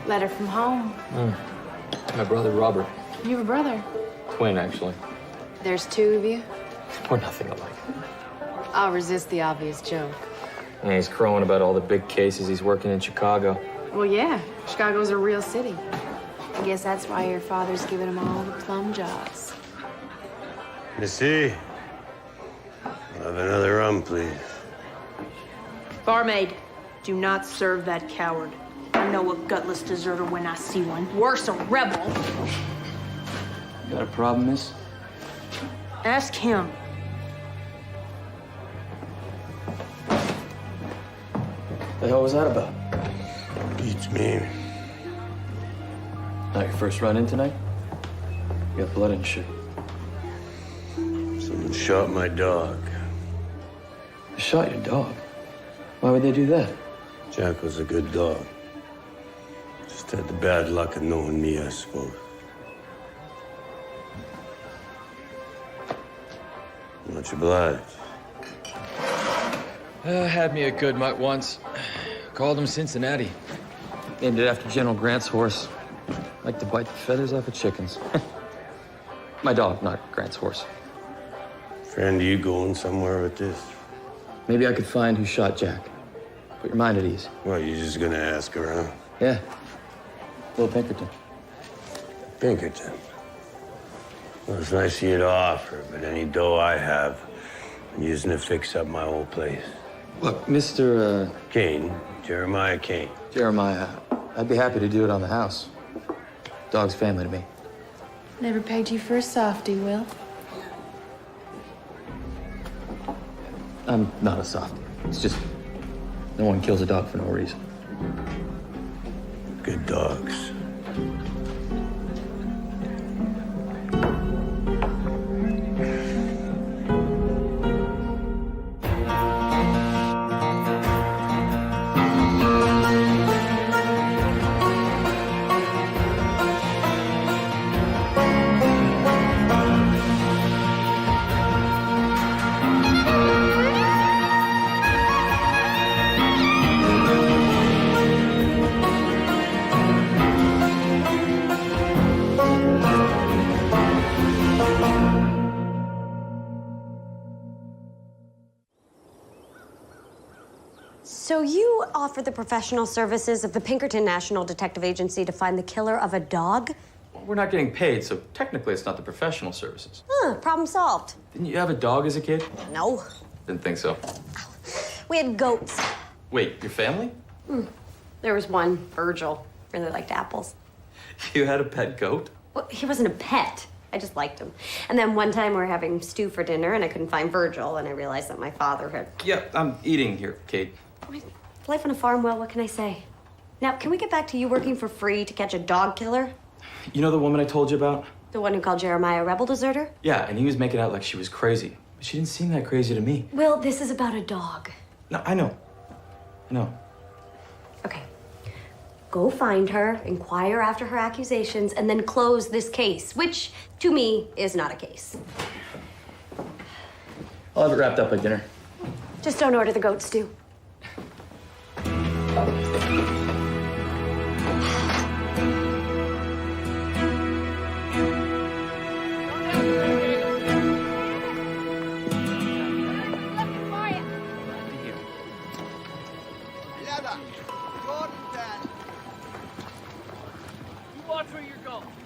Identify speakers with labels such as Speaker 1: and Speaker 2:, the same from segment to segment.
Speaker 1: Letter from home.
Speaker 2: My brother, Robert.
Speaker 1: You have a brother?
Speaker 2: Twin, actually.
Speaker 1: There's two of you?
Speaker 2: We're nothing alike.
Speaker 1: I'll resist the obvious joke.
Speaker 2: And he's crowing about all the big cases he's working in Chicago.
Speaker 1: Well, yeah. Chicago's a real city. I guess that's why your father's giving him all the plum jobs.
Speaker 3: Missy, I'll have another rum, please.
Speaker 4: Barmaid, do not serve that coward. I know a gutless deserter when I see one. Worse, a rebel.
Speaker 2: You got a problem, miss?
Speaker 4: Ask him.
Speaker 2: The hell was that about?
Speaker 3: Beats me.
Speaker 2: Not your first run-in tonight? You got blood in your shirt.
Speaker 3: Someone shot my dog.
Speaker 2: They shot your dog? Why would they do that?
Speaker 3: Jack was a good dog. Just had the bad luck of knowing me, I suppose. Much obliged.
Speaker 2: Had me a good mutt once. Called him Cincinnati. Named it after General Grant's horse. Like to bite the feathers off of chickens. My dog, not Grant's horse.
Speaker 3: Friend, are you going somewhere with this?
Speaker 2: Maybe I could find who shot Jack. Put your mind at ease.
Speaker 3: What, you just gonna ask around?
Speaker 2: Yeah. Little Pinkerton.
Speaker 3: Pinkerton. Well, it's nice of you to offer, but any dough I have, I'm using to fix up my old place.
Speaker 2: Look, Mr.
Speaker 3: Kane, Jeremiah Kane.
Speaker 2: Jeremiah, I'd be happy to do it on the house. Dog's family to me.
Speaker 1: Never pegged you for a softie, Will.
Speaker 2: I'm not a softie. It's just no one kills a dog for no reason.
Speaker 3: Good dogs.
Speaker 5: So you offer the professional services of the Pinkerton National Detective Agency to find the killer of a dog?
Speaker 2: We're not getting paid, so technically it's not the professional services.
Speaker 5: Huh, problem solved.
Speaker 2: Didn't you have a dog as a kid?
Speaker 5: No.
Speaker 2: Didn't think so.
Speaker 5: We had goats.
Speaker 2: Wait, your family?
Speaker 5: There was one, Virgil. Really liked apples.
Speaker 2: You had a pet goat?
Speaker 5: Well, he wasn't a pet. I just liked him. And then one time we were having stew for dinner and I couldn't find Virgil and I realized that my father had...
Speaker 2: Yeah, I'm eating here, Kate.
Speaker 5: Life on a farm, Will, what can I say? Now, can we get back to you working for free to catch a dog killer?
Speaker 2: You know the woman I told you about?
Speaker 5: The one who called Jeremiah a rebel deserter?
Speaker 2: Yeah, and he was making out like she was crazy. But she didn't seem that crazy to me.
Speaker 5: Will, this is about a dog.
Speaker 2: No, I know. I know.
Speaker 5: Okay. Go find her, inquire after her accusations, and then close this case, which, to me, is not a case.
Speaker 2: I'll have it wrapped up by dinner.
Speaker 5: Just don't order the goat stew.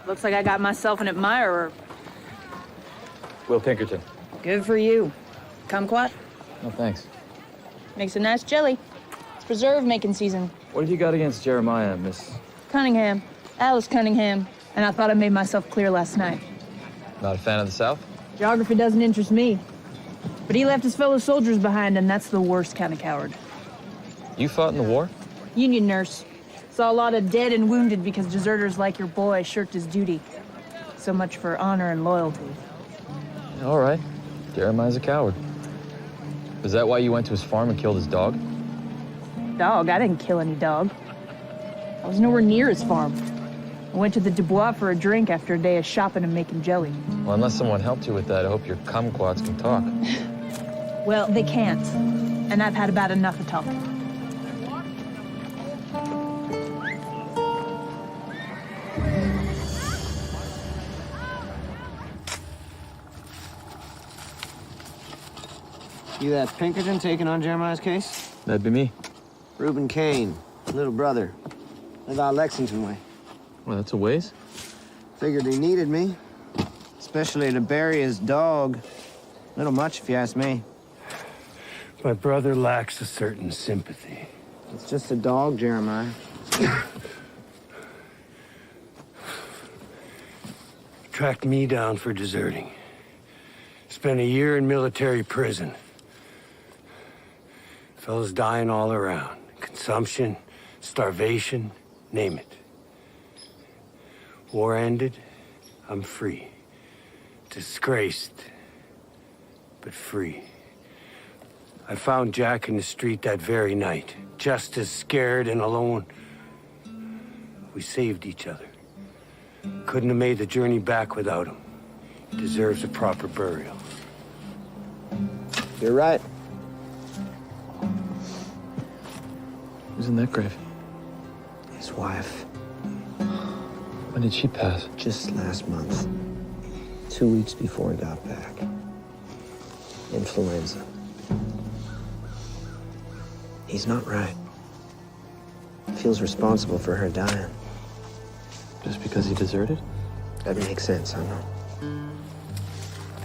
Speaker 4: Looks like I got myself an admirer.
Speaker 2: Will Pinkerton.
Speaker 4: Good for you. Kumquat?
Speaker 2: No, thanks.
Speaker 4: Makes a nice jelly. It's preserve making season.
Speaker 2: What have you got against Jeremiah, Miss?
Speaker 4: Cunningham. Alice Cunningham. And I thought I made myself clear last night.
Speaker 2: Not a fan of the South?
Speaker 4: Geography doesn't interest me. But he left his fellow soldiers behind, and that's the worst kind of coward.
Speaker 2: You fought in the war?
Speaker 4: Union nurse. Saw a lot of dead and wounded because deserters like your boy shirked his duty. So much for honor and loyalty.
Speaker 2: All right. Jeremiah's a coward. Is that why you went to his farm and killed his dog?
Speaker 4: Dog? I didn't kill any dog. I was nowhere near his farm. I went to the Dubois for a drink after a day of shopping and making jelly.
Speaker 2: Well, unless someone helped you with that, I hope your kumquats can talk.
Speaker 4: Well, they can't. And I've had about enough of talking.
Speaker 6: You that Pinkerton taking on Jeremiah's case?
Speaker 2: That'd be me.
Speaker 6: Reuben Kane, little brother. Live out Lexington way.
Speaker 2: Well, that's a ways.
Speaker 6: Figured he needed me. Especially to bury his dog. Little much, if you ask me.
Speaker 3: My brother lacks a certain sympathy.
Speaker 6: It's just a dog, Jeremiah.
Speaker 3: Tracked me down for deserting. Spent a year in military prison. Fellas dying all around. Consumption, starvation, name it. War ended, I'm free. Disgraced, but free. I found Jack in the street that very night, just as scared and alone. We saved each other. Couldn't have made the journey back without him. He deserves a proper burial.
Speaker 6: You're right.
Speaker 2: Who's in that grave?
Speaker 6: His wife.
Speaker 2: When did she pass?
Speaker 6: Just last month. 2 weeks before he got back. Influenza. He's not right. Feels responsible for her dying.
Speaker 2: Just because he deserted?
Speaker 6: That makes sense, I know.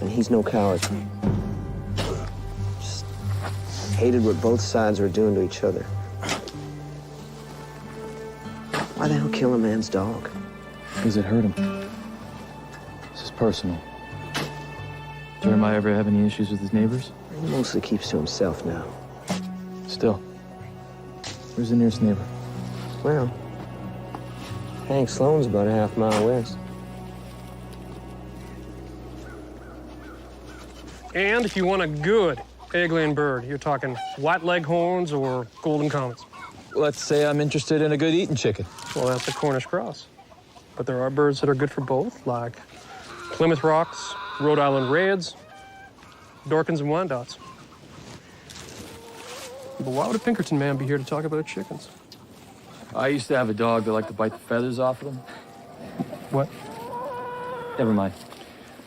Speaker 6: And he's no coward. Just hated what both sides were doing to each other. Why the hell kill a man's dog?
Speaker 2: Because it hurt him. This is personal. Jeremiah ever have any issues with his neighbors?
Speaker 6: He mostly keeps to himself now.
Speaker 2: Still. Where's the nearest neighbor?
Speaker 6: Well, Hank Sloan's about a half-mile west.
Speaker 7: And if you want a good egg-laying bird, you're talking white leghorns or golden comets.
Speaker 2: Let's say I'm interested in a good eating chicken.
Speaker 7: Well, that's a Cornish cross. But there are birds that are good for both, like Plymouth Rocks, Rhode Island Reds, Dorkins and Wyandottes. But why would a Pinkerton man be here to talk about chickens?
Speaker 2: I used to have a dog that liked to bite the feathers off of them.
Speaker 7: What?
Speaker 2: Never mind.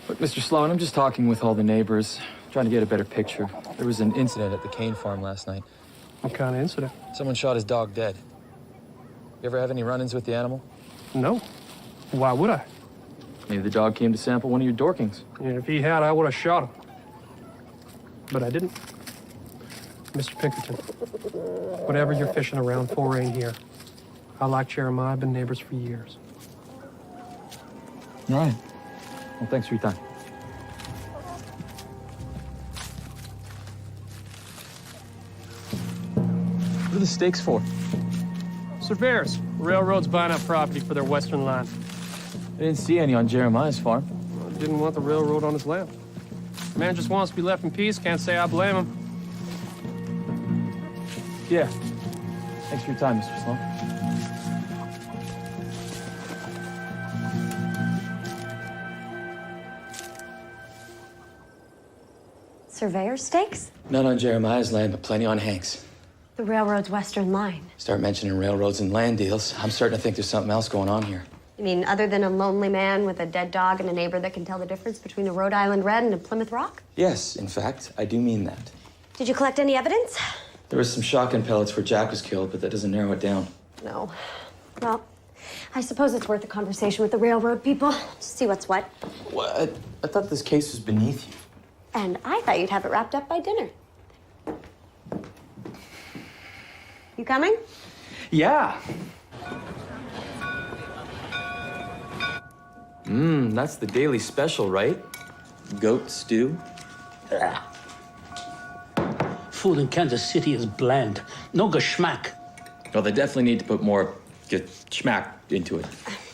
Speaker 2: But, Mr. Sloan, I'm just talking with all the neighbors, trying to get a better picture. There was an incident at the Kane farm last night.
Speaker 7: What kind of incident?
Speaker 2: Someone shot his dog dead. You ever have any run-ins with the animal?
Speaker 7: No. Why would I?
Speaker 2: Maybe the dog came to sample one of your dorkings.
Speaker 7: And if he had, I would have shot him. But I didn't. Mr. Pinkerton, whatever you're fishing around for ain't here. I like Jeremiah, been neighbors for years.
Speaker 2: All right. Well, thanks for your time. What are the stakes for?
Speaker 7: Surveyors. Railroad's buying up property for their western line.
Speaker 2: I didn't see any on Jeremiah's farm.
Speaker 7: Didn't want the railroad on his land. Man just wants to be left in peace. Can't say I blame him.
Speaker 2: Yeah. Thanks for your time, Mr. Sloan.
Speaker 5: Surveyor stakes?
Speaker 2: None on Jeremiah's land, but plenty on Hank's.
Speaker 5: The railroad's western line.
Speaker 2: Start mentioning railroads and land deals, I'm starting to think there's something else going on here.
Speaker 5: You mean other than a lonely man with a dead dog and a neighbor that can tell the difference between a Rhode Island Red and a Plymouth Rock?
Speaker 2: Yes, in fact, I do mean that.
Speaker 5: Did you collect any evidence?
Speaker 2: There was some shotgun pellets where Jack was killed, but that doesn't narrow it down.
Speaker 5: No. Well, I suppose it's worth a conversation with the railroad people to see what's what.
Speaker 2: What? I thought this case was beneath you.
Speaker 5: And I thought you'd have it wrapped up by dinner. You coming?
Speaker 2: Yeah. That's the daily special, right? Goat stew.
Speaker 8: Food in Kansas City is bland. No geschmack.
Speaker 2: Well, they definitely need to put more schmack into it.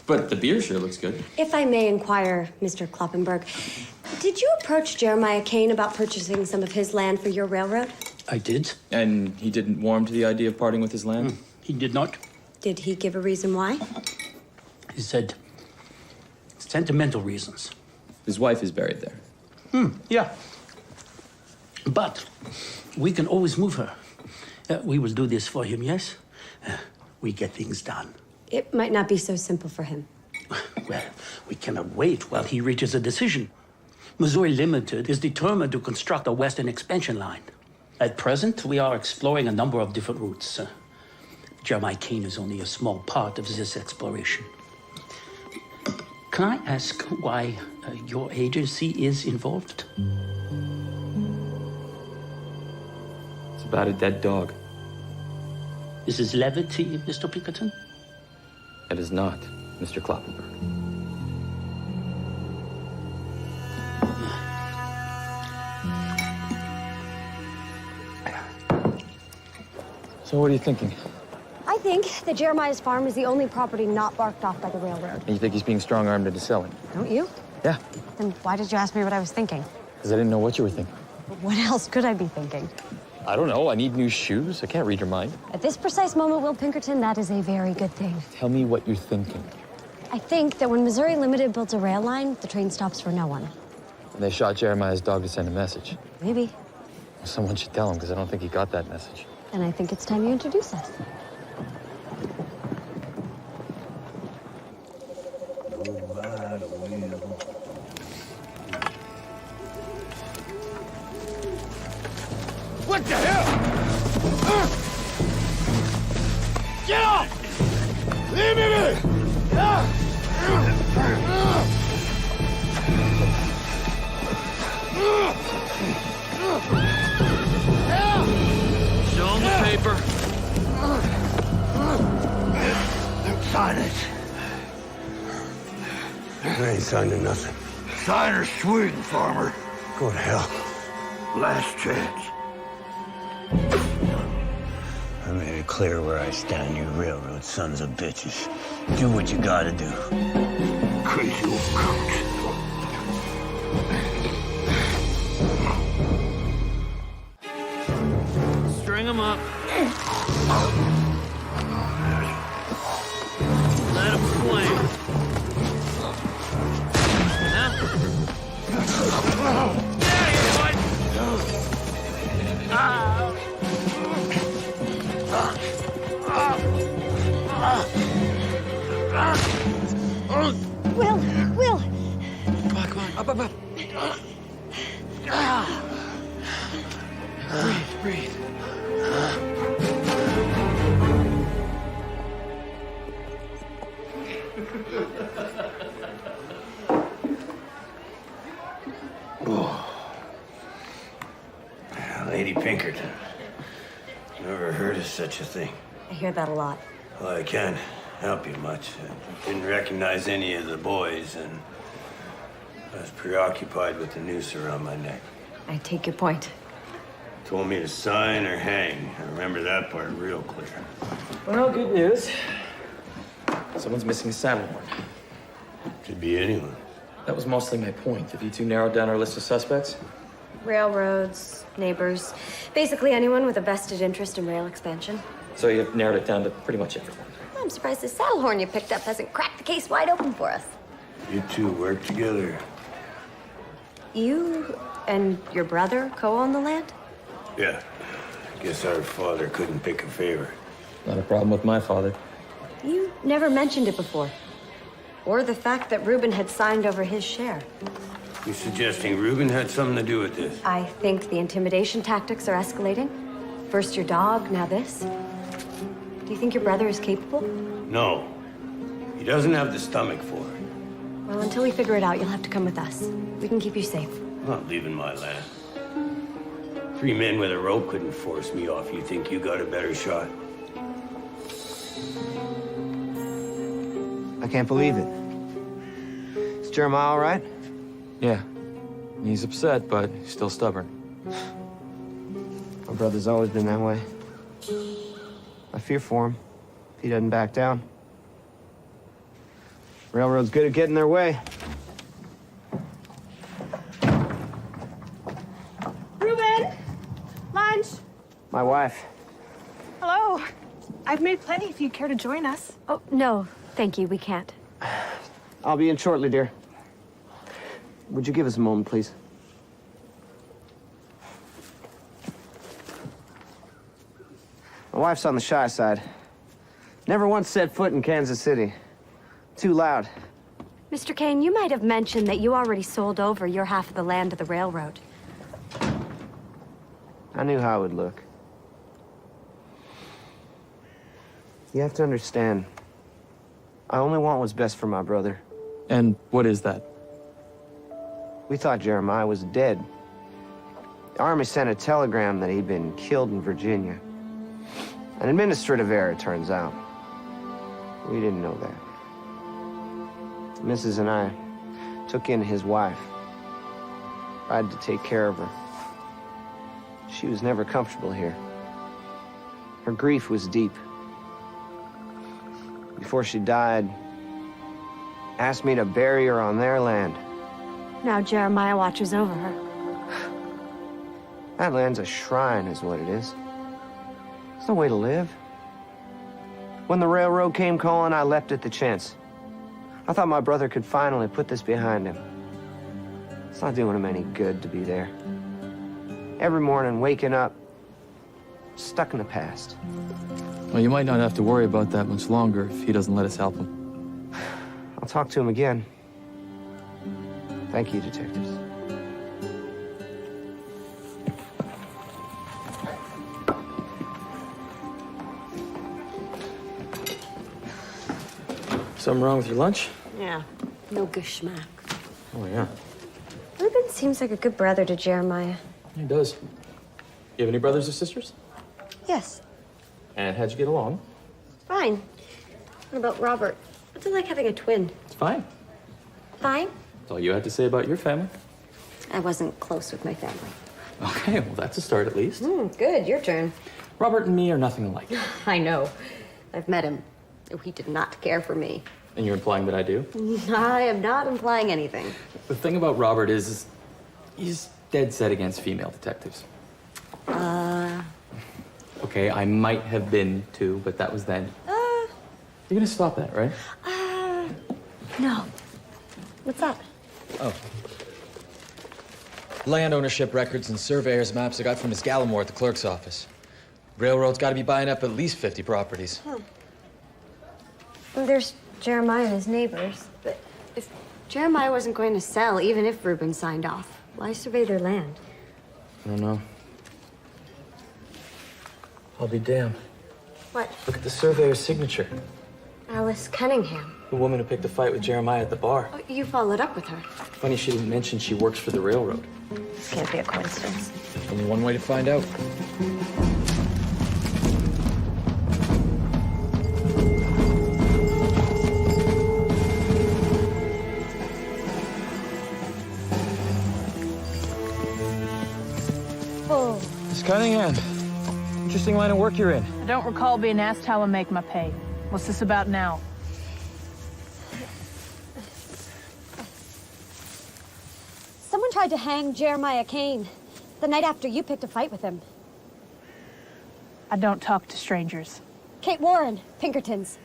Speaker 2: But the beer sure looks good.
Speaker 5: If I may inquire, Mr. Kloppenberg, did you approach Jeremiah Kane about purchasing some of his land for your railroad?
Speaker 8: I did.
Speaker 2: And he didn't warm to the idea of parting with his land?
Speaker 8: He did not.
Speaker 5: Did he give a reason why?
Speaker 8: He said sentimental reasons.
Speaker 2: His wife is buried there.
Speaker 8: Yeah. But we can always move her. We will do this for him, yes? We get things done.
Speaker 5: It might not be so simple for him.
Speaker 8: Well, we cannot wait while he reaches a decision. Missouri Limited is determined to construct a western expansion line. At present, we are exploring a number of different routes. Jeremiah Kane is only a small part of this exploration. Can I ask why your agency is involved?
Speaker 2: It's about a dead dog.
Speaker 8: This is levity, Mr. Pinkerton?
Speaker 2: It is not, Mr. Kloppenberg. So what are you thinking?
Speaker 5: I think that Jeremiah's farm is the only property not barked off by the railroad.
Speaker 2: And you think he's being strong-armed into selling?
Speaker 5: Don't you?
Speaker 2: Yeah,
Speaker 5: Then why did you ask me what I was thinking?
Speaker 2: because I didn't know what you were thinking.
Speaker 5: What else could I be thinking?
Speaker 2: I don't know. I need new shoes. I can't read your mind.
Speaker 5: At this precise moment, Will Pinkerton, that is a very good thing.
Speaker 2: Tell me what you're thinking.
Speaker 5: I think that when Missouri Limited built a rail line, the train stops for no one.
Speaker 2: And they shot Jeremiah's dog to send a message.
Speaker 5: Maybe.
Speaker 2: Someone should tell him, because I don't think he got that message.
Speaker 5: And I think it's time you introduce us.
Speaker 3: What the hell? Get off! Leave me
Speaker 2: Show him the paper.
Speaker 3: Sign it. I ain't signing nothing.
Speaker 9: Sign or Sweden, farmer.
Speaker 3: Go to hell.
Speaker 9: Last chance.
Speaker 10: I made it clear where I stand, you railroad sons of bitches. Do what you gotta do.
Speaker 9: Crazy old coach.
Speaker 2: String him up. Let him swing. Now. Yeah, you what?
Speaker 5: Will! Will!
Speaker 2: Come on, up. Breathe.
Speaker 3: Lady Pinkerton. Never heard of such a thing.
Speaker 5: I hear that a lot.
Speaker 3: Well, I can't help you much. I didn't recognize any of the boys, and I was preoccupied with the noose around my neck.
Speaker 5: I take your point.
Speaker 3: Told me to sign or hang. I remember that part real clear.
Speaker 2: Well, good news. Someone's missing a saddle horn.
Speaker 3: Could be anyone.
Speaker 2: That was mostly my point. Have you two narrowed down our list of suspects?
Speaker 5: Railroads, neighbors, basically anyone with a vested interest in rail expansion.
Speaker 2: So you've narrowed it down to pretty much everyone.
Speaker 5: I'm surprised the saddle horn you picked up hasn't cracked the case wide open for us.
Speaker 3: You two work together?
Speaker 5: You and your brother co-own the land?
Speaker 3: Yeah. Guess our father couldn't pick a favor.
Speaker 2: Not a problem with my father.
Speaker 5: You never mentioned it before. Or the fact that Reuben had signed over his share.
Speaker 3: You suggesting Reuben had something to do with this?
Speaker 5: I think the intimidation tactics are escalating. First your dog, now this. Do you think your brother is capable?
Speaker 3: No. He doesn't have the stomach for it.
Speaker 5: Well, until we figure it out, you'll have to come with us. We can keep you safe.
Speaker 3: I'm not leaving my land. 3 men with a rope couldn't force me off. You think you got a better shot?
Speaker 6: I can't believe it. Is Jeremiah all right?
Speaker 2: Yeah. He's upset, but he's still stubborn.
Speaker 6: My brother's always been that way. I fear for him if he doesn't back down. Railroad's good at getting their way.
Speaker 4: Reuben! Lunch!
Speaker 6: My wife.
Speaker 4: Hello. I've made plenty if you care to join us.
Speaker 5: Oh, no, thank you, we can't.
Speaker 6: I'll be in shortly, dear. Would you give us a moment, please? My wife's on the shy side. Never once set foot in Kansas City. Too loud.
Speaker 5: Mr. Kane, you might have mentioned that you already sold over your half of the land to the railroad.
Speaker 6: I knew how it would look. You have to understand, I only want what's best for my brother.
Speaker 2: And what is that?
Speaker 6: We thought Jeremiah was dead. The Army sent a telegram that he'd been killed in Virginia. An administrative error, it turns out. We didn't know that. Mrs. and I took in his wife. Tried to take care of her. She was never comfortable here. Her grief was deep. Before she died, asked me to bury her on their land.
Speaker 5: Now Jeremiah watches over her.
Speaker 6: That land's a shrine, is what it is. It's no way to live. When the railroad came calling, I leapt at the chance. I thought my brother could finally put this behind him. It's not doing him any good to be there. Every morning, waking up, stuck in the past.
Speaker 2: Well, you might not have to worry about that much longer if he doesn't let us help him.
Speaker 6: I'll talk to him again. Thank you, detectives.
Speaker 2: Something wrong with your lunch?
Speaker 5: Yeah, no geschmack.
Speaker 2: Oh, yeah.
Speaker 5: Reuben seems like a good brother to Jeremiah.
Speaker 2: He does. You have any brothers or sisters?
Speaker 5: Yes,
Speaker 2: And how'd you get along?
Speaker 5: fine. What about Robert? What's it like having a twin?
Speaker 2: It's fine.
Speaker 5: Fine.
Speaker 2: That's all you had to say about your family.
Speaker 5: I wasn't close with my family.
Speaker 2: Okay, well, that's a start at least.
Speaker 5: Good, your turn.
Speaker 2: Robert and me are nothing alike.
Speaker 5: I know. I've met him. Oh, he did not care for me.
Speaker 2: And you're implying that I do?
Speaker 5: I am not implying anything.
Speaker 2: The thing about Robert is he's dead set against female detectives. Okay, I might have been too, but that was then. You're gonna stop that, right?
Speaker 5: No. What's that?
Speaker 2: Oh. Land ownership records and surveyor's maps I got from Miss Gallimore at the clerk's office. Railroad's got to be buying up at least 50 properties.
Speaker 5: Well, there's Jeremiah and his neighbors. But if Jeremiah wasn't going to sell, even if Reuben signed off, why survey their land?
Speaker 2: I don't know. I'll be damned.
Speaker 5: What?
Speaker 2: Look at the surveyor's signature.
Speaker 5: Alice Cunningham.
Speaker 2: The woman who picked a fight with Jeremiah at the bar.
Speaker 5: Oh, you followed up with her.
Speaker 2: Funny she didn't mention she works for the railroad.
Speaker 5: This can't be a coincidence.
Speaker 2: Only one way to find out.
Speaker 5: Oh.
Speaker 2: Miss Cunningham, interesting line of work you're in.
Speaker 4: I don't recall being asked how I make my pay. What's this about now?
Speaker 5: Someone tried to hang Jeremiah Kane the night after you picked a fight with him.
Speaker 4: I don't talk to strangers.
Speaker 5: Kate Warren, Pinkertons.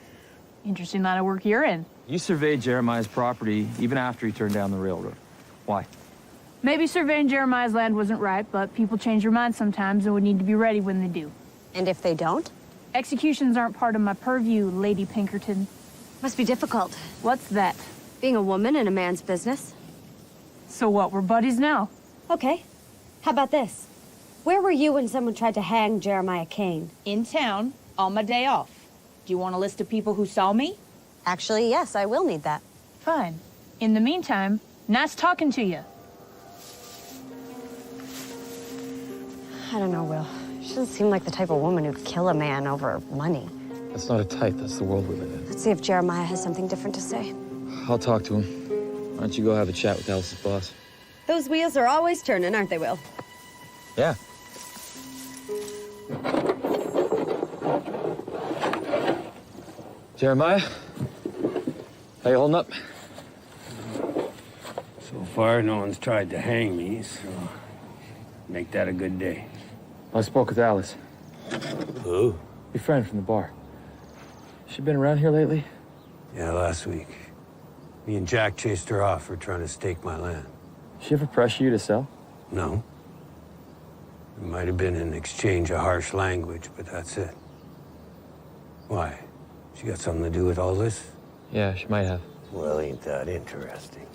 Speaker 4: Interesting line of work you're in.
Speaker 2: You surveyed Jeremiah's property even after he turned down the railroad. Why?
Speaker 4: Maybe surveying Jeremiah's land wasn't right, but people change their minds sometimes and we need to be ready when they do.
Speaker 5: And if they don't?
Speaker 4: Executions aren't part of my purview, Lady Pinkerton.
Speaker 5: Must be difficult.
Speaker 4: What's that?
Speaker 5: Being a woman in a man's business.
Speaker 4: So what, we're buddies now?
Speaker 5: Okay. How about this? Where were you when someone tried to hang Jeremiah Kane?
Speaker 11: In town, on my day off. Do you want a list of people who saw me?
Speaker 5: Actually, yes, I will need that.
Speaker 4: Fine. In the meantime, nice talking to you.
Speaker 5: I don't know, Will. She doesn't seem like the type of woman who'd kill a man over money.
Speaker 2: That's not a type, that's the world we live in.
Speaker 5: Let's see if Jeremiah has something different to say.
Speaker 2: I'll talk to him. Why don't you go have a chat with Alice's boss?
Speaker 5: Those wheels are always turning, aren't they, Will?
Speaker 2: Yeah. Jeremiah? How you holding up?
Speaker 3: So far, no one's tried to hang me, so make that a good day.
Speaker 2: I spoke with Alice.
Speaker 3: Who?
Speaker 2: Your friend from the bar. She been around here lately?
Speaker 3: Yeah, last week. Me and Jack chased her off for trying to stake my land.
Speaker 2: She ever pressure you to sell?
Speaker 3: No. It might have been an exchange of harsh language, but that's it. Why? She got something to do with all this?
Speaker 2: Yeah, she might have.
Speaker 3: Well, ain't that interesting.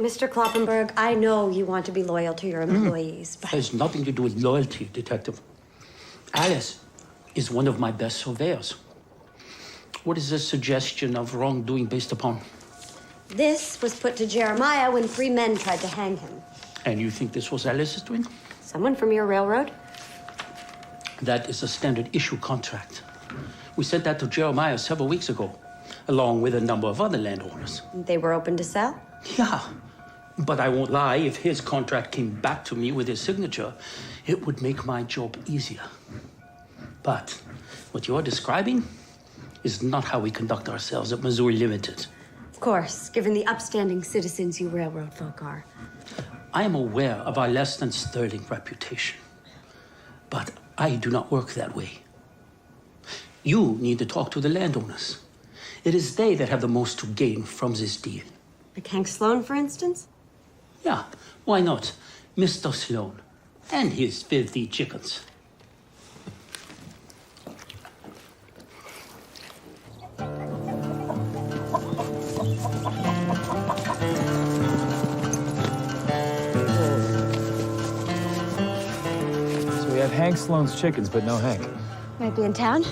Speaker 5: Mr. Kloppenberg, I know you want to be loyal to your employees, but...
Speaker 8: Has nothing to do with loyalty, Detective. Alice is one of my best surveyors. What is this suggestion of wrongdoing based upon?
Speaker 5: This was put to Jeremiah when 3 men tried to hang him.
Speaker 8: And you think this was Alice's doing?
Speaker 5: Someone from your railroad?
Speaker 8: That is a standard issue contract. We sent that to Jeremiah several weeks ago, along with a number of other landowners.
Speaker 5: They were open to sell?
Speaker 8: Yeah, but I won't lie, if his contract came back to me with his signature, it would make my job easier. But what you're describing is not how we conduct ourselves at Missouri Limited.
Speaker 5: Of course, given the upstanding citizens you railroad folk are.
Speaker 8: I am aware of our less than sterling reputation, but I do not work that way. You need to talk to the landowners. It is they that have the most to gain from this deal.
Speaker 5: Like Hank Sloan, for instance?
Speaker 8: Yeah, why not? Mr. Sloan and his filthy chickens.
Speaker 2: So we have Hank Sloan's chickens, but no Hank.
Speaker 5: Might be in town.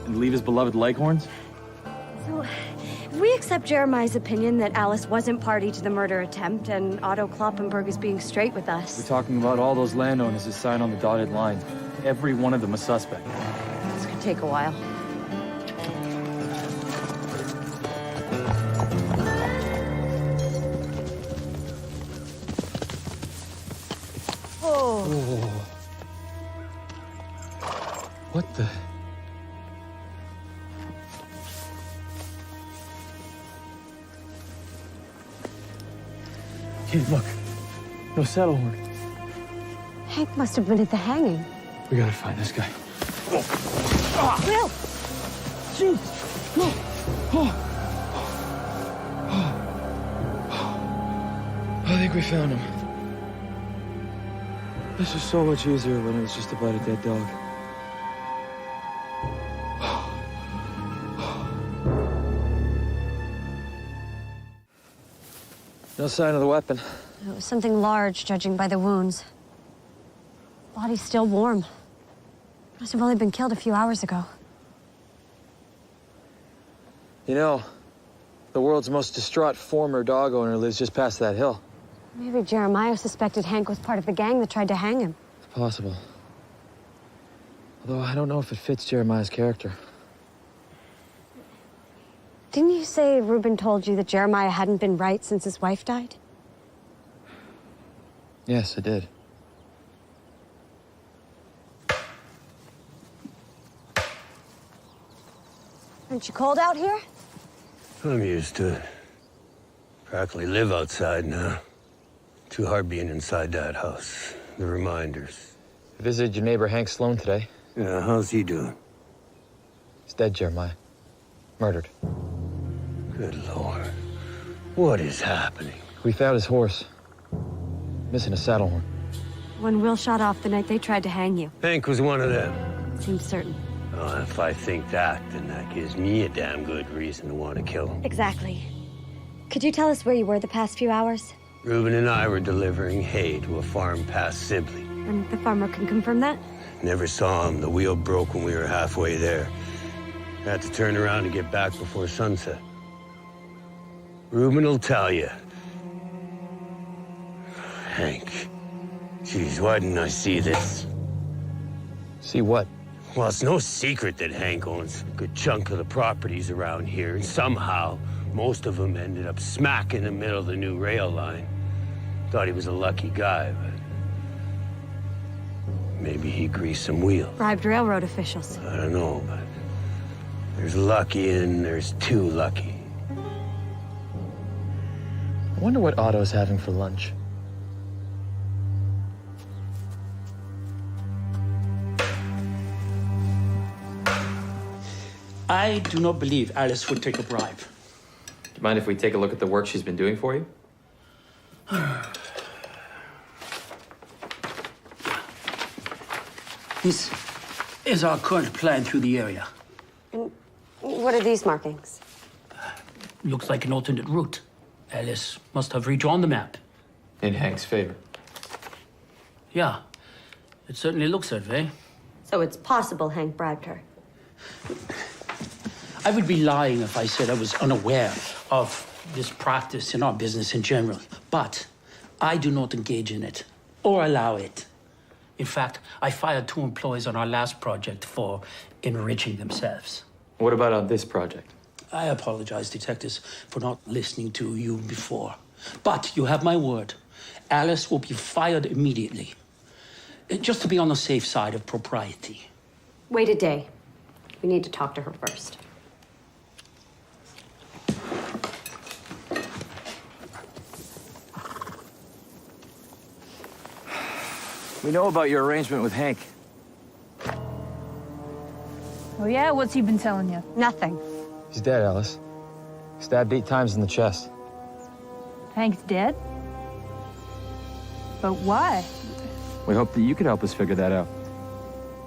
Speaker 2: And leave his beloved Leghorns?
Speaker 5: So, if we accept Jeremiah's opinion that Alice wasn't party to the murder attempt and Otto Kloppenberg is being straight with us...
Speaker 2: We're talking about all those landowners who signed on the dotted line. Every one of them a suspect.
Speaker 5: This could take a while. Oh.
Speaker 2: What the... Kid, look. No saddle horn.
Speaker 5: Hank must have been at the hanging.
Speaker 2: We gotta find this guy.
Speaker 5: Will!
Speaker 2: Jeez! I think we found him. This was so much easier when it was just about a dead dog. No sign of the weapon.
Speaker 5: It was something large, judging by the wounds. Body's still warm. Must have only been killed a few hours ago.
Speaker 2: You know, the world's most distraught former dog owner lives just past that hill.
Speaker 5: Maybe Jeremiah suspected Hank was part of the gang that tried to hang him.
Speaker 2: It's possible. Although I don't know if it fits Jeremiah's character.
Speaker 5: Didn't you say Reuben told you that Jeremiah hadn't been right since his wife died?
Speaker 2: Yes, I did.
Speaker 5: Aren't you cold out here?
Speaker 3: I'm used to it. Practically live outside now. Too hard being inside that house. The reminders.
Speaker 2: I visited your neighbor Hank Sloan today.
Speaker 3: Yeah, how's he doing?
Speaker 2: He's dead, Jeremiah. Murdered.
Speaker 3: Good Lord. What is happening?
Speaker 2: We found his horse. Missing a saddle horn.
Speaker 5: When Will shot off the night they tried to hang you.
Speaker 3: Hank was one of them.
Speaker 5: Seems certain.
Speaker 3: Oh, if I think that, then that gives me a damn good reason to want to kill him.
Speaker 5: Exactly. Could you tell us where you were the past few hours?
Speaker 3: Reuben and I were delivering hay to a farm past Sibley.
Speaker 5: And the farmer can confirm that?
Speaker 3: Never saw him. The wheel broke when we were halfway there. Had to turn around and get back before sunset. Reuben will tell you. Hank. Jeez, why didn't I see this?
Speaker 2: See what?
Speaker 3: Well, it's no secret that Hank owns a good chunk of the properties around here, and somehow, most of them ended up smack in the middle of the new rail line. Thought he was a lucky guy, but maybe he greased some wheels.
Speaker 5: Bribed railroad officials.
Speaker 3: I don't know, but there's lucky and there's too lucky.
Speaker 2: I wonder what Otto's having for lunch.
Speaker 8: I do not believe Alice would take a bribe.
Speaker 2: Do you mind if we take a look at the work she's been doing for you?
Speaker 8: This is our current plan through the area.
Speaker 5: And what are these markings?
Speaker 8: Looks like an alternate route. Alice must have redrawn the map.
Speaker 2: In Hank's favor.
Speaker 8: Yeah, it certainly looks that way.
Speaker 5: So it's possible Hank bribed her.
Speaker 8: I would be lying if I said I was unaware of this practice in our business in general. But I do not engage in it or allow it. In fact, I fired 2 employees on our last project for enriching themselves.
Speaker 2: What about on this project?
Speaker 8: I apologize, detectives, for not listening to you before. But you have my word. Alice will be fired immediately. Just to be on the safe side of propriety.
Speaker 5: Wait a day. We need to talk to her first.
Speaker 6: We know about your arrangement with Hank.
Speaker 4: Oh, yeah? What's he been telling you?
Speaker 5: Nothing.
Speaker 2: He's dead, Alice. Stabbed 8 times in the chest.
Speaker 4: Hank's dead? But why?
Speaker 12: We hope that you could help us figure that out.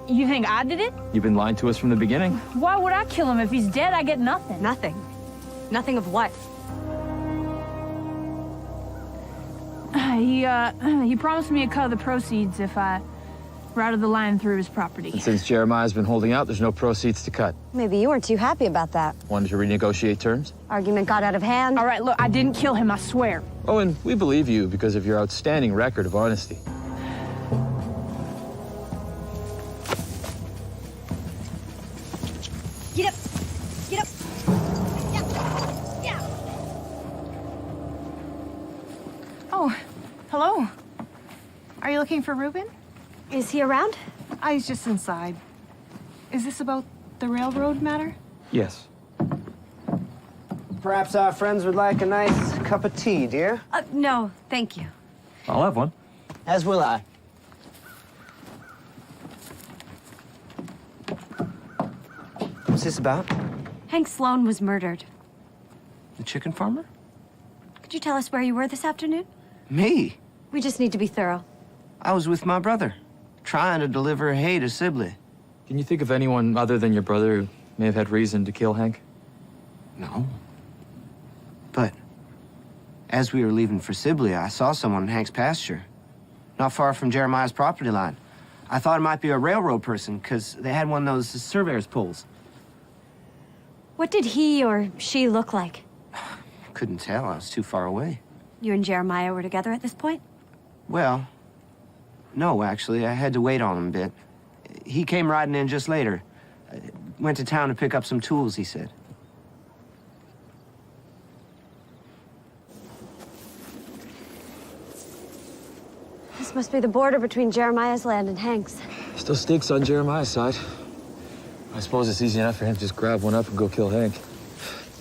Speaker 4: You think I did it?
Speaker 12: You've been lying to us from the beginning.
Speaker 4: Why would I kill him? If he's dead, I get nothing.
Speaker 5: Nothing. Nothing of what?
Speaker 4: He promised me a cut of the proceeds if I routed the line through his property.
Speaker 2: And since Jeremiah's been holding out, there's no proceeds to cut.
Speaker 5: Maybe you weren't too happy about that.
Speaker 2: Wanted to renegotiate terms?
Speaker 5: Argument got out of hand.
Speaker 4: All right, look, I didn't kill him, I swear.
Speaker 2: Oh, and we believe you because of your outstanding record of honesty.
Speaker 5: Get up! Get up! Yeah.
Speaker 13: Oh, hello. Are you looking for Reuben?
Speaker 5: Is he around?
Speaker 13: He's just inside. Is this about the railroad matter?
Speaker 2: Yes.
Speaker 6: Perhaps our friends would like a nice cup of tea, dear?
Speaker 5: No, thank you.
Speaker 12: I'll have one.
Speaker 6: As will I. What's this about?
Speaker 5: Hank Sloan was murdered.
Speaker 6: The chicken farmer?
Speaker 5: Could you tell us where you were this afternoon?
Speaker 6: Me?
Speaker 5: We just need to be thorough.
Speaker 6: I was with my brother, trying to deliver hay to Sibley.
Speaker 2: Can you think of anyone other than your brother who may have had reason to kill Hank?
Speaker 6: No. But as we were leaving for Sibley, I saw someone in Hank's pasture, not far from Jeremiah's property line. I thought it might be a railroad person, because they had one of those surveyor's poles.
Speaker 5: What did he or she look like?
Speaker 6: Couldn't tell. I was too far away.
Speaker 5: You and Jeremiah were together at this point?
Speaker 6: Well, no, actually. I had to wait on him a bit. He came riding in just later. Went to town to pick up some tools, he said.
Speaker 5: This must be the border between Jeremiah's land and Hank's.
Speaker 2: Still stinks on Jeremiah's side. I suppose it's easy enough for him to just grab one up and go kill Hank.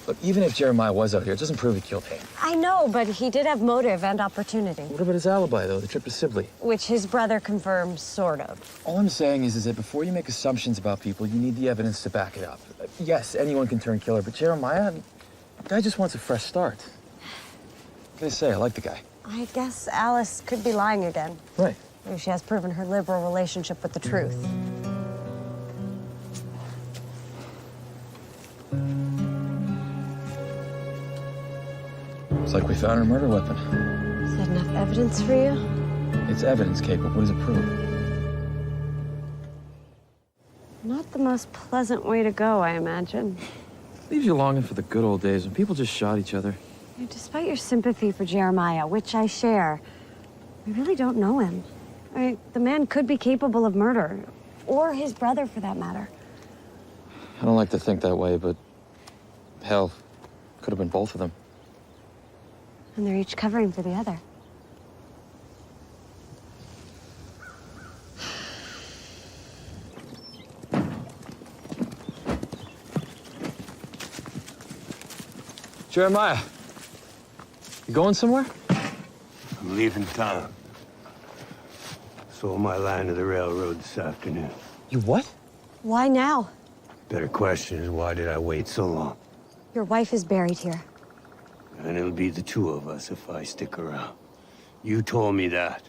Speaker 2: But even if Jeremiah was out here, it doesn't prove he killed Hank.
Speaker 5: I know, but he did have motive and opportunity.
Speaker 2: What about his alibi, though, the trip to Sibley?
Speaker 5: Which his brother confirms, sort of.
Speaker 2: All I'm saying is that before you make assumptions about people, you need the evidence to back it up. Yes, anyone can turn killer, but Jeremiah, the guy just wants a fresh start. What can I say? I like the guy.
Speaker 5: I guess Alice could be lying again.
Speaker 2: Right.
Speaker 5: Maybe she has proven her liberal relationship with the truth.
Speaker 2: It's like we found her murder weapon.
Speaker 5: Is that enough evidence for you?
Speaker 2: It's evidence, Kate, but what does it prove?
Speaker 5: Not the most pleasant way to go, I imagine.
Speaker 2: Leaves you longing for the good old days when people just shot each other.
Speaker 5: Despite your sympathy for Jeremiah, which I share, we really don't know him. I mean, the man could be capable of murder, or his brother for that matter.
Speaker 2: I don't like to think that way, but hell, could have been both of them.
Speaker 5: And they're each covering for the other.
Speaker 2: Jeremiah, you going somewhere?
Speaker 3: I'm leaving town. Sold my line to the railroad this afternoon.
Speaker 2: You what?
Speaker 5: Why now?
Speaker 3: Better question is, why did I wait so long?
Speaker 5: Your wife is buried here.
Speaker 3: And it'll be the two of us if I stick around. You told me that.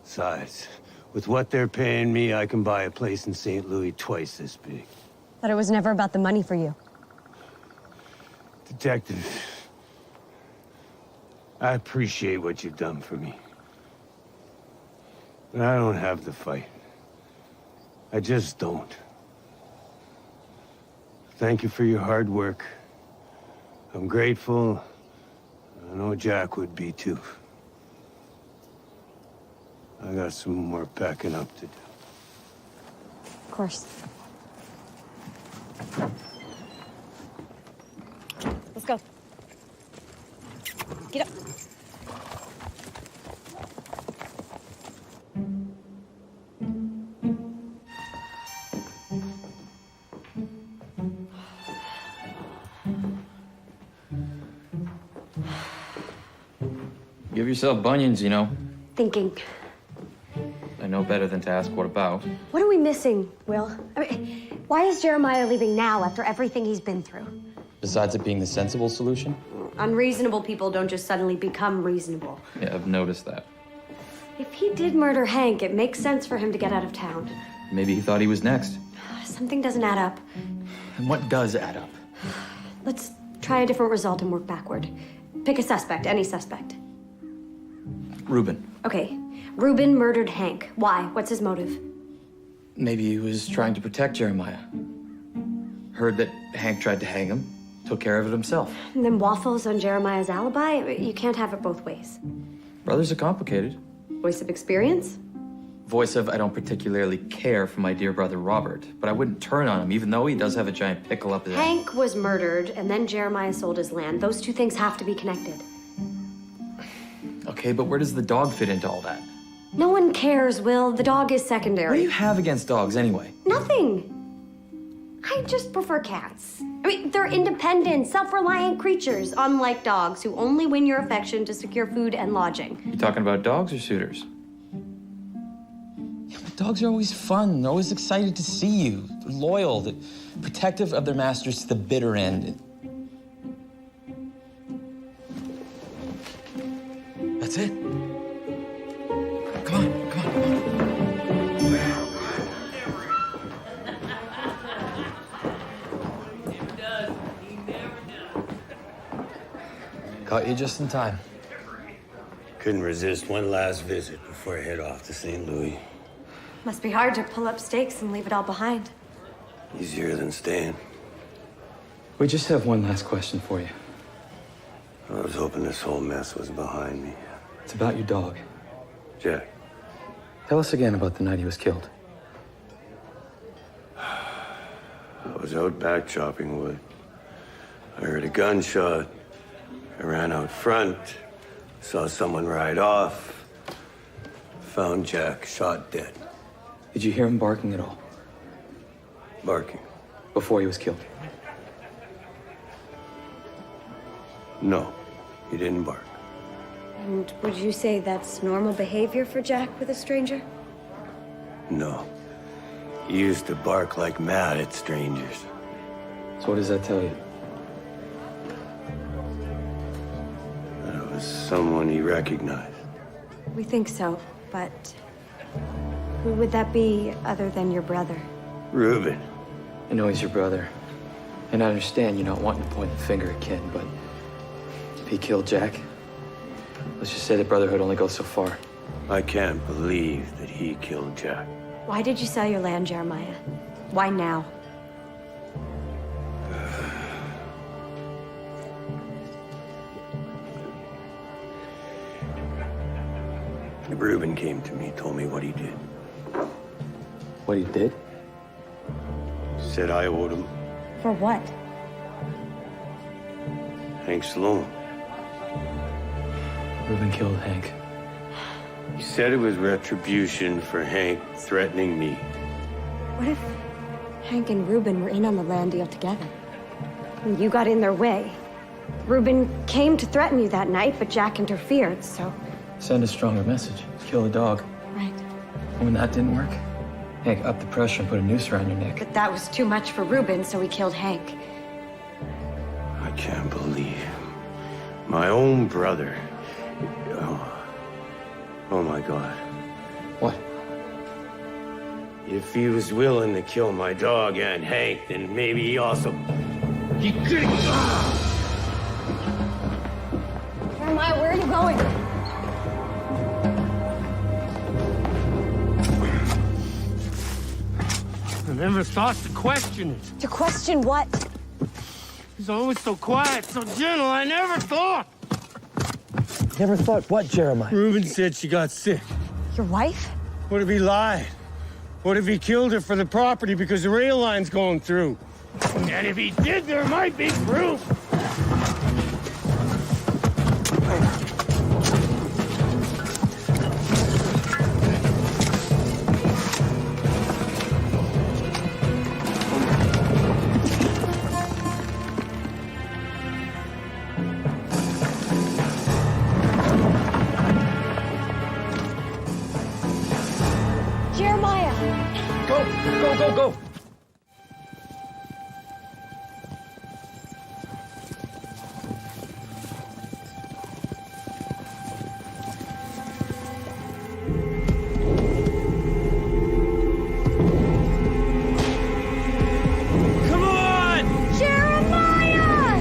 Speaker 3: Besides, with what they're paying me, I can buy a place in St. Louis twice this big.
Speaker 5: But it was never about the money for you.
Speaker 3: Detective, I appreciate what you've done for me. But I don't have the fight. I just don't. Thank you for your hard work. I'm grateful. I know Jack would be too. I got some more packing up to do.
Speaker 5: Of course. Let's go. Get up.
Speaker 2: Give yourself bunions, you know.
Speaker 5: Thinking.
Speaker 2: I know better than to ask what about.
Speaker 5: What are we missing, Will? I mean, why is Jeremiah leaving now after everything he's been through?
Speaker 2: Besides it being the sensible solution?
Speaker 5: Unreasonable people don't just suddenly become reasonable.
Speaker 2: Yeah, I've noticed that.
Speaker 5: If he did murder Hank, it makes sense for him to get out of town.
Speaker 2: Maybe he thought he was next.
Speaker 5: Something doesn't add up.
Speaker 2: And what does add up?
Speaker 5: Let's try a different result and work backward. Pick a suspect, any suspect.
Speaker 2: Reuben.
Speaker 5: Okay, Reuben murdered Hank. Why? What's his motive?
Speaker 2: Maybe he was trying to protect Jeremiah. Heard that Hank tried to hang him, took care of it himself.
Speaker 5: And then waffles on Jeremiah's alibi? You can't have it both ways.
Speaker 2: Brothers are complicated.
Speaker 5: Voice of experience?
Speaker 2: Voice of, I don't particularly care for my dear brother Robert, but I wouldn't turn on him, even though he does have a giant pickle up his ass.
Speaker 5: Hank was murdered, and then Jeremiah sold his land. Those two things have to be connected.
Speaker 2: Okay, but where does the dog fit into all that?
Speaker 5: No one cares, Will. The dog is secondary.
Speaker 2: What do you have against dogs, anyway?
Speaker 5: Nothing. I just prefer cats. I mean, they're independent, self-reliant creatures, unlike dogs who only win your affection to secure food and lodging.
Speaker 2: You talking about dogs or suitors? Yeah, but dogs are always fun. They're always excited to see you. They're loyal, they're protective of their masters to the bitter end. That's it. Come on, come on, come on. Caught you just in time.
Speaker 3: Couldn't resist one last visit before I head off to St. Louis.
Speaker 5: Must be hard to pull up stakes and leave it all behind.
Speaker 3: Easier than staying.
Speaker 2: We just have one last question for you.
Speaker 3: I was hoping this whole mess was behind me.
Speaker 2: It's about your dog.
Speaker 3: Jack.
Speaker 2: Tell us again about the night he was killed.
Speaker 3: I was out back chopping wood. I heard a gunshot. I ran out front, saw someone ride off, found Jack shot dead.
Speaker 2: Did you hear him barking at all?
Speaker 3: Barking?
Speaker 2: Before he was killed?
Speaker 3: No, he didn't bark.
Speaker 5: And would you say that's normal behavior for Jack with a stranger?
Speaker 3: No. He used to bark like mad at strangers.
Speaker 2: So what does that tell you?
Speaker 3: That it was someone he recognized.
Speaker 5: We think so, but who would that be other than your brother?
Speaker 3: Reuben.
Speaker 2: I know he's your brother. And I understand you not wanting to point the finger at Ken, but if he killed Jack, let's just say the brotherhood only goes so far.
Speaker 3: I can't believe that he killed Jack.
Speaker 5: Why did you sell your land, Jeremiah? Why now?
Speaker 3: Reuben came to me, told me what he did.
Speaker 2: What he did?
Speaker 3: Said I owed him.
Speaker 5: For what?
Speaker 3: Hank's loan.
Speaker 2: Reuben killed Hank.
Speaker 3: He said it was retribution for Hank threatening me.
Speaker 5: What if Hank and Reuben were in on the land deal together? And you got in their way. Reuben came to threaten you that night, but Jack interfered, so...
Speaker 2: Send a stronger message. Kill the dog.
Speaker 5: Right.
Speaker 2: And when that didn't work, Hank upped the pressure and put a noose around your neck.
Speaker 5: But that was too much for Reuben, so he killed Hank.
Speaker 3: I can't believe my own brother. Oh my God.
Speaker 2: What?
Speaker 3: If he was willing to kill my dog and Hank, then maybe he also... He could...
Speaker 5: Jeremiah, where are you going?
Speaker 3: I never thought to question it.
Speaker 5: To question what?
Speaker 3: He's always so quiet, so gentle. I never thought.
Speaker 6: Never thought what, Jeremiah?
Speaker 3: Reuben said she got sick.
Speaker 5: Your wife?
Speaker 3: What if he lied? What if he killed her for the property because the rail line's going through? And if he did, there might be proof.
Speaker 5: Jeremiah!
Speaker 2: Go!
Speaker 3: Come on!
Speaker 5: Jeremiah!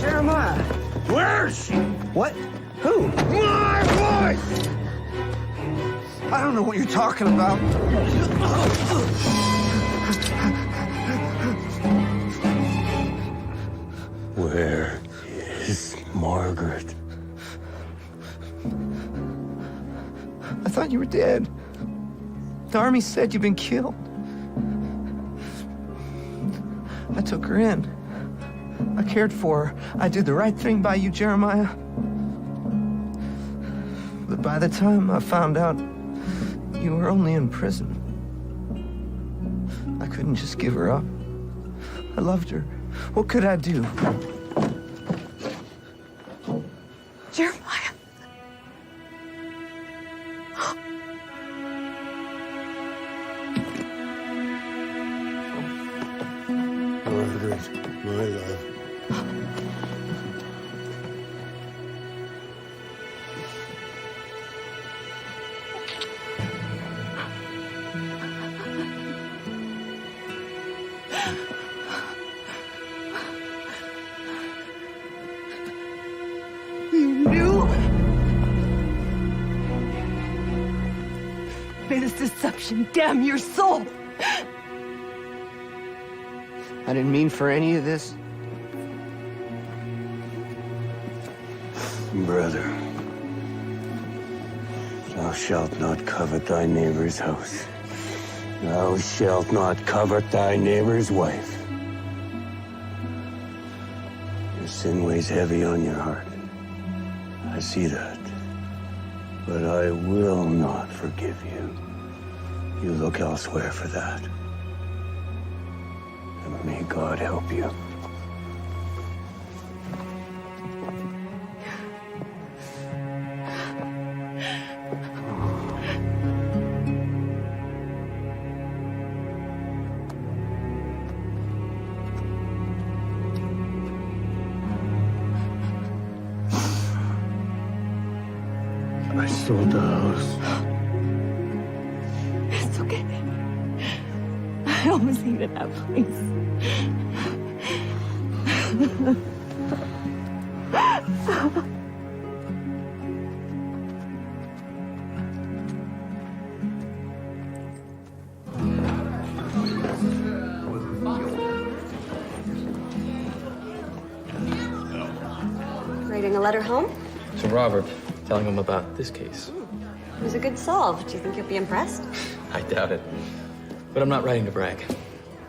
Speaker 6: Jeremiah!
Speaker 3: Where is she?
Speaker 6: What? Who?
Speaker 3: My wife!
Speaker 6: I don't know what you're talking about.
Speaker 3: Where is Margaret?
Speaker 6: I thought you were dead. The army said you've been killed. I took her in. I cared for her. I did the right thing by you, Jeremiah. But by the time I found out you were only in prison, I couldn't just give her up. I loved her. What could I do?
Speaker 5: Jeremiah!
Speaker 3: Margaret, my love.
Speaker 4: You knew? May this deception damn your soul!
Speaker 6: I didn't mean for any of this.
Speaker 3: Brother, thou shalt not covet thy neighbor's house. Thou shalt not covet thy neighbor's wife. Your sin weighs heavy on your heart. I see that. But I will not forgive you. You look elsewhere for that. And may God help you. I sold the house.
Speaker 4: It's okay. I almost hated that place.
Speaker 5: Writing a letter home?
Speaker 2: To Robert, telling him about this case.
Speaker 5: It was a good solve. Do you think you'll be impressed?
Speaker 2: I doubt it. But I'm not writing to brag.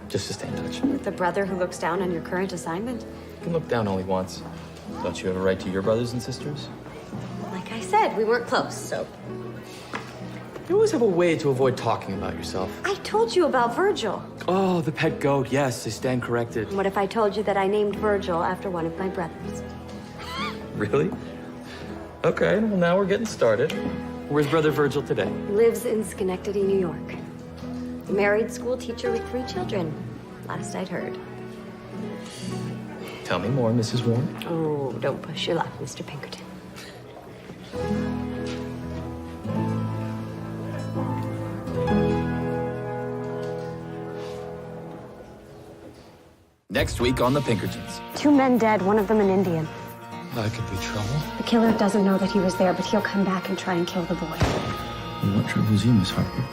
Speaker 2: Just to stay in touch.
Speaker 5: With the brother who looks down on your current assignment?
Speaker 2: You can look down only once. Don't you have a right to your brothers and sisters?
Speaker 5: Like I said, we weren't close, so...
Speaker 2: You always have a way to avoid talking about yourself.
Speaker 5: I told you about Virgil.
Speaker 2: Oh, the pet goat. Yes, I stand corrected.
Speaker 5: What if I told you that I named Virgil after one of my brothers?
Speaker 2: Really? Okay, well, now we're getting started. Where's Brother Virgil today?
Speaker 5: Lives in Schenectady, New York. Married school teacher with 3 children, last I'd heard.
Speaker 2: Tell me more, Mrs. Warren.
Speaker 5: Oh, don't push your luck, Mr. Pinkerton.
Speaker 2: Next week on the Pinkertons.
Speaker 5: 2 men dead, one of them an Indian.
Speaker 2: That could be trouble.
Speaker 5: The killer doesn't know that he was there, but he'll come back and try and kill the boy.
Speaker 2: And what troubles you, Miss Harper?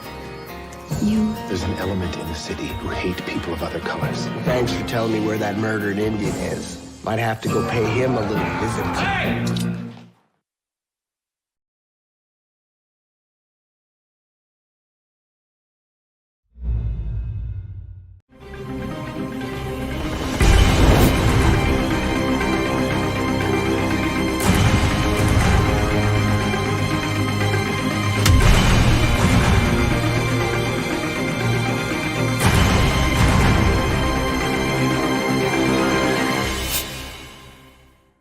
Speaker 5: You.
Speaker 14: There's an element in the city who hate people of other colors. Thanks for telling me where that murdered Indian is. Might have to go pay him a little visit.